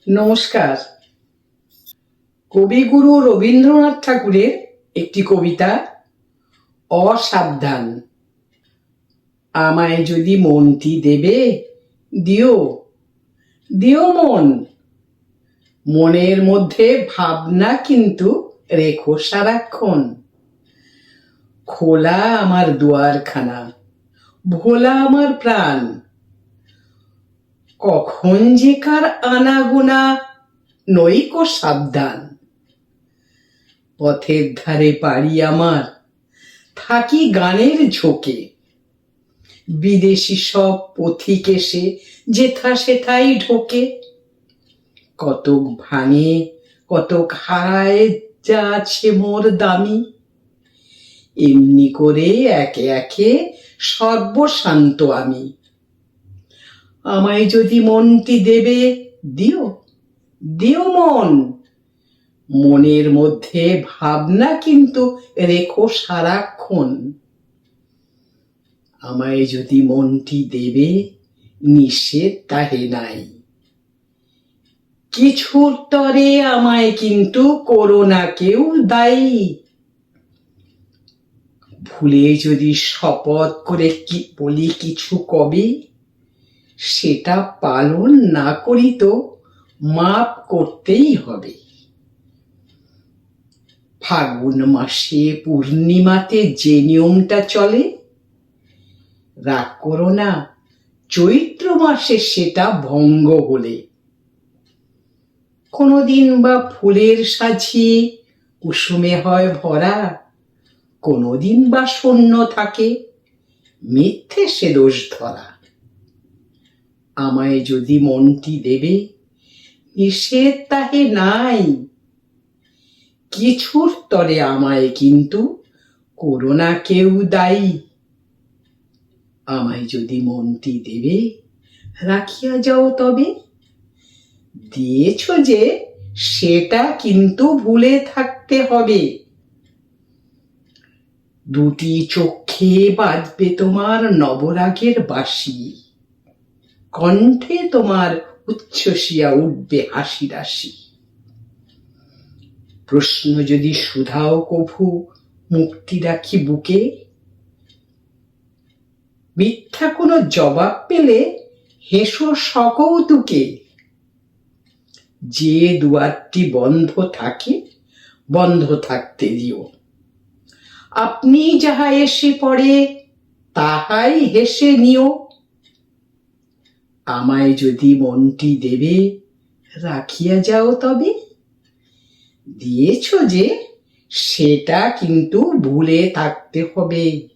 নমস্কার। কবিগুরু রবীন্দ্রনাথ ঠাকুরের একটি কবিতা, অসাবধান। আমায় যদি মনটি দেবে, দিও দিও মন। মনের মধ্যে ভাবনা কিন্তু রেখো সারাক্ষণ। খোলা আমার দুয়ারখানা, ভোলা আমার প্রাণ। কখন যে কার আনাগোনা, নইকো সাবধান। পথের ধারে বাড়ি আমার, থাকি গানের ঝোঁকে। বিদেশি সব পথিক এসে যেথা সেথাই ঢোকে। কতক ভাঙে, কতক হারায়, যা আছে মোর দামি। এমনি করে একে একে সর্বশান্ত আমি। আমায় যদি মনটি দেবে, দিও দিও মন। মনের মধ্যে ভাবনা কিন্তু রেখো সারাক্ষণ। আমায় যদি মনটি দেবে, নিষেধ তাহে নাই। কিছুর তরে আমায় কিন্তু করো না কেউ দায়ী। ভুলে যদি শপথ করে কি বলি কিছু কবে, সেটা পালন না করি তো মাপ করতেই হবে। ফাগুন মাসে পূর্ণিমাতে যে নিয়মটা চলে, রাগ করো না চৈত্র মাসে সেটা ভঙ্গ হলে। কোনোদিন বা ফুলের সাজি কুসুমে হয় ভরা, কোনোদিন বা শূন্য থাকে, মিথ্যে সে দোষ ধরা। আমায় যদি মনটি দেবে, নিষেধ তাহে নাই। কিছুর তরে আমায় কিন্তু করো না কেউ দায়ী। আমায় যদি মনটি দেবে, রাখিয়া যাও তবে। দিয়েছ যে, সেটা কিন্তু ভুলে থাকতে হবে। দুটি চক্ষে বাজবে তোমার নবরাগের বাঁশি, কণ্ঠে তোমার উচ্ছ্বসিয়া উঠবে হাসি রাশি। প্রশ্ন যদি শুধাও কভু, মুক্তি রাখি বুকে। মিথ্যা কোনো জবাব পেলে হেসো সকৌতুকে। যে দুয়ারটি বন্ধ থাকে, বন্ধ থাকতে দিও। আপনি যাহা এসে পড়ে, তাহাই হেসে নিও। আমায় যদি মনটি দেবে, রাখিয়া যাও তবে। দিয়েছ যে, সেটা কিন্তু ভুলে থাকতে হবে।